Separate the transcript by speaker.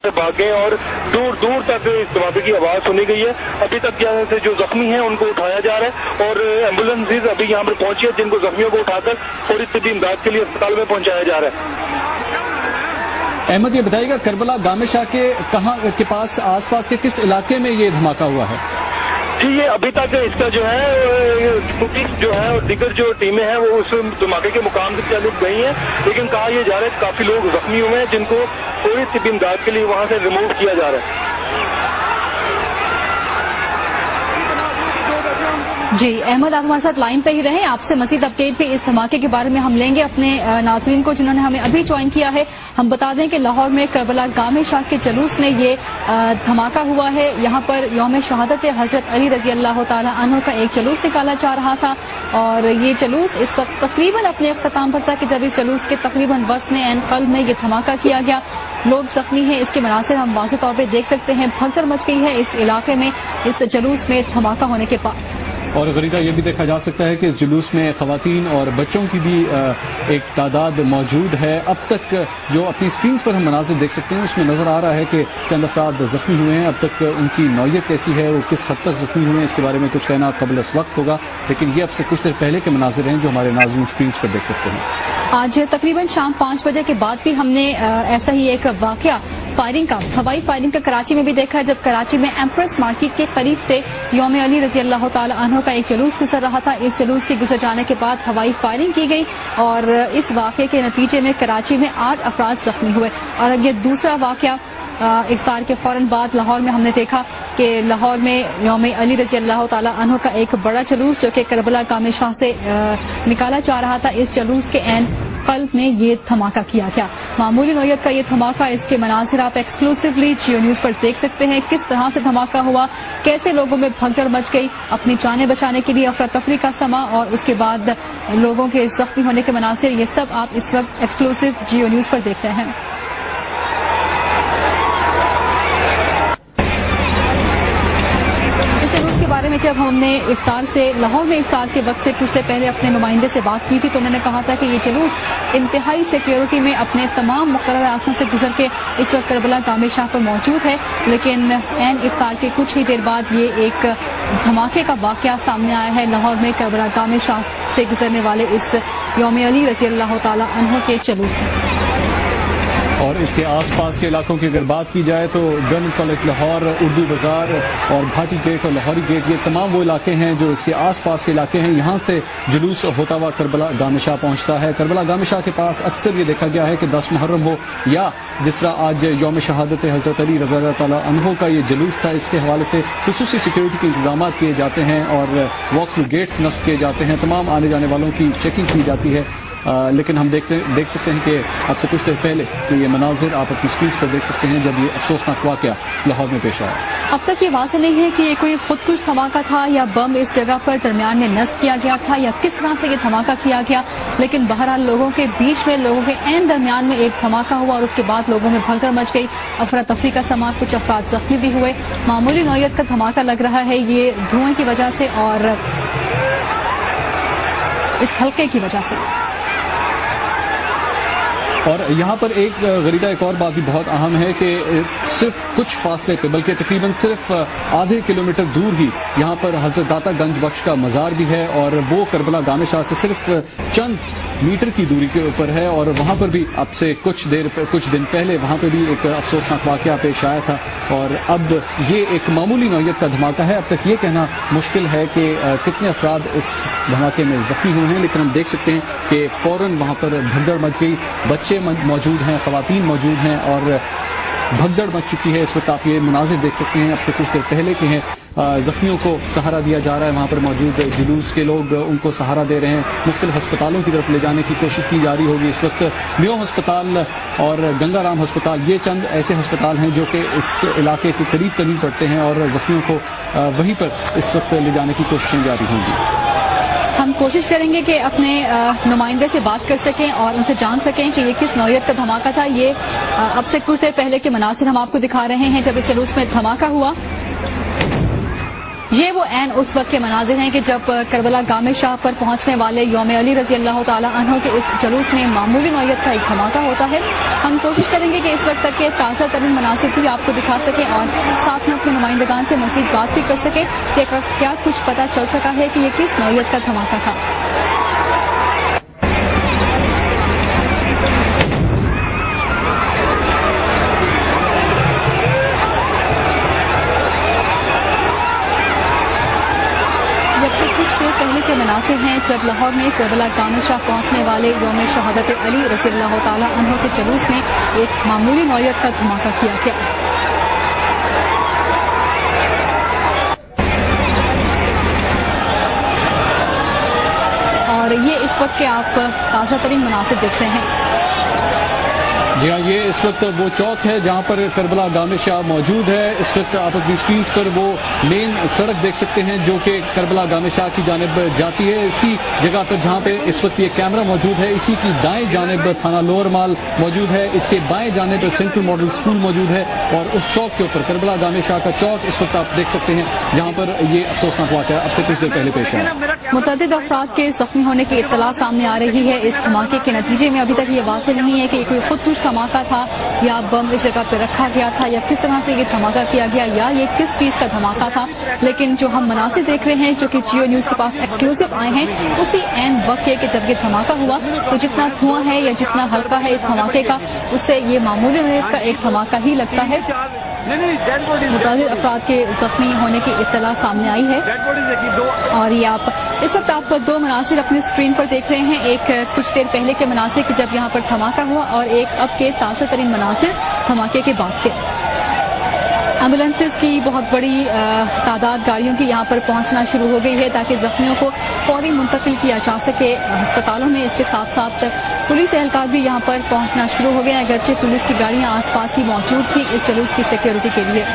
Speaker 1: भाग गए और दूर दूर तक इस धमाके की आवाज सुनी गई है। अभी तक यहाँ से जो जख्मी हैं उनको उठाया जा रहा है और एम्बुलेंसेज अभी यहाँ पर पहुंची है जिनको जख्मियों को उठाकर फौरी तिब्बी इमदाद के लिए अस्पताल में पहुंचाया जा रहा है।
Speaker 2: अहमद, ये बताइएगा करबला गामे शाह के कहाँ के पास आसपास के किस इलाके में ये धमाका हुआ है?
Speaker 1: जी, ये अभी तक इसका जो है पुलिस जो है और दीगर जो टीमें हैं वो उस धमाके के मुकाम से चली गई हैं, लेकिन कहा यह जा रहा है काफी लोग जख्मी हुए हैं जिनको फौरी तिब्बी इमदाद के लिए वहां से रिमूव किया जा रहा है।
Speaker 3: जी अहमद, आप हमारे साथ लाइन पे ही रहें। आपसे मजीद अपडेट भी इस धमाके के बारे में हम लेंगे अपने नाज़रीन को जिन्होंने हमें अभी ज्वाइन किया है। हम बता दें कि लाहौर में करबला गामे शाह के जुलूस में ये धमाका हुआ है। यहाँ पर यौम शहादत हजरत अली रजी अल्लाह ताला अन्हु का एक जुलूस निकाला जा रहा था और ये जुलूस इस वक्त तकरीबन अपने अख्ताम पर था कि जब इस जुलूस के तकरीबन वस्न एन कल्ब में ये धमाका किया गया। लोग जख्मी हैं, इसके मनासिर हम वाज़ेह तौर पर देख सकते हैं। भगदड़ मच गई है इस इलाके में इस जुलूस में धमाका होने के बाद।
Speaker 2: और गरीदा ये भी देखा जा सकता है कि इस जुलूस में खवातीन और बच्चों की भी एक तादाद मौजूद है। अब तक जो अपनी स्क्रीन पर हम मनाजिर देख सकते हैं उसमें नजर आ रहा है कि चंद अफराद जख्मी हुए हैं। अब तक उनकी नौयत कैसी है, वो किस हद तक जख्मी हुए हैं, इसके बारे में कुछ कहना कबल इस वक्त होगा, लेकिन ये अब से कुछ देर पहले के मनाजिर हैं जो हमारे नाज़रीन स्क्रीन पर देख सकते हैं।
Speaker 3: आज तकरीबन शाम 5 बजे के बाद भी हमने ऐसा ही एक वाकया फायरिंग का, हवाई फायरिंग का कराची में भी देखा, जब कराची में एम्प्रेस मार्केट के करीब से यौम अली रजी अल्लाह ताला अन्हु का एक जुलूस गुजर रहा था। इस जुलूस के गुजर जाने के बाद हवाई फायरिंग की गई और इस वाकये के नतीजे में कराची में 8 अफराद जख्मी हुए। और ये दूसरा वाकया इफ्तार के फौरन बाद लाहौर में हमने देखा कि लाहौर में यौम अली रजी अल्लाह ताला अन्हु का एक बड़ा जुलूस जो कि करबला गामे शाह से निकाला जा रहा था, इस जुलूस के एन कल्ब में ये धमाका किया गया। मामूली नौयत का ये धमाका, इसके मनासिर आप एक्सक्लूसिवली जियो न्यूज पर देख सकते हैं। किस तरह से धमाका हुआ, कैसे लोगों में भगदड़ मच गई, अपनी जानें बचाने के लिए अफरा तफरी का समा और उसके बाद लोगों के जख्मी होने के मनासिर, ये सब आप इस वक्त एक्सक्लूसिव जियो न्यूज पर देख रहे हैं। इस जुलूस के बारे में जब हमने इफ्तार से लाहौर में इफ्तार के वक्त से कुछ देर पहले अपने नुमाइंदे से बात की थी तो उन्होंने कहा था कि ये जुलूस इंतहाई सिक्योरिटी में अपने तमाम मुकर्रर रास्तों से गुजर के इस वक्त करबला गामे शाह पर मौजूद है, लेकिन एन इफ्तार के कुछ ही देर बाद ये एक धमाके का वाकया सामने आया है लाहौर में करबला गामे शाह से गुजरने वाले इस यौम अली रजी अल्लाह ताला अन्हु के जुलूस में।
Speaker 2: और इसके आसपास के इलाकों की अगर बात की जाए तो गन कॉलेज लाहौर, उर्दू बाजार और भाटी गेट और लाहौरी गेट, ये तमाम वो इलाके हैं जो इसके आसपास के इलाके हैं। यहाँ से जुलूस होता हुआ करबला गामे शाह पहुंचता है। करबला गामे शाह के पास अक्सर ये देखा गया है कि 10 मुहर्रम हो या जिस तरह आज यौम शहादत हजरत अली रज़ी अल्लाह ताला अन्हु का ये जुलूस था, इसके हवाले से खुसूसी सिक्योरिटी के इंतजाम किए जाते हैं और वॉक थ्रू गेट्स नस्ब किए जाते हैं, तमाम आने जाने वालों की चेकिंग की जाती है। लेकिन हम देख सकते हैं कि अब से कुछ देर पहले तो ये मनाजिर आप अपनी स्क्रीन पर देख सकते हैं जब ये अफसोसनाक वाकया लाहौर में पेश आया।
Speaker 3: अब तक ये वाज़ेह नहीं है कि ये कोई खुदकुश धमाका था या बम इस जगह पर दरमियान में नस्ब किया गया था या किस तरह से ये धमाका किया गया, लेकिन बहरहाल लोगों के बीच में, लोगों के एन दरमियान में एक धमाका हुआ और उसके बाद लोगों में भगदड़ मच गई, अफरा तफरी का समा, कुछ अफराद जख्मी भी हुए। मामूली नौयत का धमाका लग रहा है ये धुएं की वजह से और इस हल्के की वजह से।
Speaker 2: और यहाँ पर एक गरीदा एक और बात भी बहुत अहम है कि सिर्फ कुछ फासले पे, बल्कि तकरीबन सिर्फ आधे किलोमीटर दूर ही यहाँ पर हजरत दाता गंज बख्श का मजार भी है और वो करबला गामे शाह से सिर्फ चंद मीटर की दूरी के ऊपर है। और वहाँ पर भी अब से कुछ दिन पहले वहाँ पर भी एक अफसोसनाक वाकया पेश आया था और अब ये एक मामूली नौयत का धमाका है। अब तक ये कहना मुश्किल है कि कितने अफराद इस धमाके में जख्मी हुए हैं, लेकिन हम देख सकते हैं कि फौरन वहाँ पर भगदड़ मच गई, बच्चे मौजूद हैं, खवातीन मौजूद हैं और भगदड़ मच चुकी है। इस वक्त आप ये मुनाजिर देख सकते हैं, अब से कुछ देर पहले के हैं। जख्मियों को सहारा दिया जा रहा है, वहाँ पर मौजूद जुलूस के लोग उनको सहारा दे रहे हैं। मुख्तलिफ अस्पतालों की तरफ ले जाने की कोशिश की जा रही होगी। इस वक्त म्यो अस्पताल और गंगाराम अस्पताल, ये चंद ऐसे अस्पताल हैं जो कि इस इलाके के करीब तरीन पड़ते हैं और जख्मियों को वहीं पर इस वक्त ले जाने की कोशिशें जारी होंगी।
Speaker 3: हम कोशिश करेंगे कि अपने नुमाइंदे से बात कर सकें और उनसे जान सकें कि ये किस नौयत का धमाका था। ये अब से कुछ देर पहले के मनासिर हम आपको दिखा रहे हैं जब इस जुलूस में धमाका हुआ। یہ وہ عین اس وقت کے مناظر ہیں کہ جب کربلا گام شاہ پر پہنچنے والے یوم علی رضی اللہ تعالی عنہ کے اس جلوس میں معمولی نوعیت کا ایک دھماکہ ہوتا ہے. ہم کوشش کریں گے کہ اس وقت تک کے تازہ ترین مناظر بھی آپ کو دکھا سکیں اور ساتھ میں اپنے نمائندگان سے مزید بات بھی کر سکیں کہ کیا کچھ پتہ چل سکا ہے کہ یہ کس نوعیت کا دھماکہ تھا. کچھ دیر پہلے کے مناظر ہیں جب لاہور میں کربلا گام شاہ پہنچنے والے یوم شہادت علی رضی اللہ تعالی عنہ کے جلوس میں ایک معمولی نوعیت کا دھماکہ کیا گیا. اور یہ اس وقت کے آپ تازہ ترین مناظر دیکھ رہے ہیں.
Speaker 2: جی ہاں، یہ اس وقت وہ چوک ہے جہاں پر کربلا گام شاہ موجود ہے. اس وقت آپ اپنی اسکرینز پر وہ مین سڑک دیکھ سکتے ہیں جو کہ کربلا گام شاہ کی جانب جاتی ہے. اسی جگہ پر جہاں پہ اس وقت یہ کیمرہ موجود ہے، اسی کی دائیں جانب تھانہ لوور مال موجود ہے، اس کے بائیں جانب سینٹرل ماڈل اسکول موجود ہے، اور اس چوک کے اوپر کربلا گام شاہ کا چوک اس وقت آپ دیکھ سکتے ہیں جہاں پر یہ افسوسناک واقعہ اب سے کچھ دیر پہلے پیش آیا.
Speaker 3: متعدد افراد کے زخمی ہونے کی اطلاع سامنے آ رہی ہے. اس دھماکے کے نتیجے میں ابھی تک یہ واضح نہیں ہے کہ یہ کوئی خودکش دھماکہ تھا یا بم اس جگہ پہ رکھا گیا تھا یا کس طرح سے یہ دھماکہ کیا گیا یا یہ کس چیز کا دھماکہ تھا. لیکن جو ہم مناظر دیکھ رہے ہیں جو کہ جیو نیوز کے پاس ایکسکلوسیو آئے ہیں، اسی عین وقت ہے کہ جب یہ دھماکہ ہوا تو جتنا دھواں ہے یا جتنا ہلکا ہے اس دھماکے کا، اس سے یہ معمولی نوعیت کا ایک دھماکہ ہی لگتا ہے. متعدد افراد کے زخمی ہونے کی اطلاع سامنے آئی ہے اور یہ اس وقت آپ دو مناظر اپنی اسکرین پر دیکھ رہے ہیں. ایک کچھ دیر پہلے کے مناظر کہ جب یہاں پر دھماکہ ہوا اور ایک اب کے تازہ ترین مناظر دھماکے کے بعد کے. ایمبولینسز کی بہت بڑی تعداد گاڑیوں کی یہاں پر پہنچنا شروع ہو گئی ہے تاکہ زخمیوں کو فوری منتقل کیا جا سکے ہسپتالوں میں. اس کے ساتھ ساتھ پولیس اہلکار بھی یہاں پر پہنچنا شروع ہو گئے، اگرچہ پولیس کی گاڑیاں آس پاس ہی موجود تھیں اس جلوس کی سیکیورٹی کے لیے.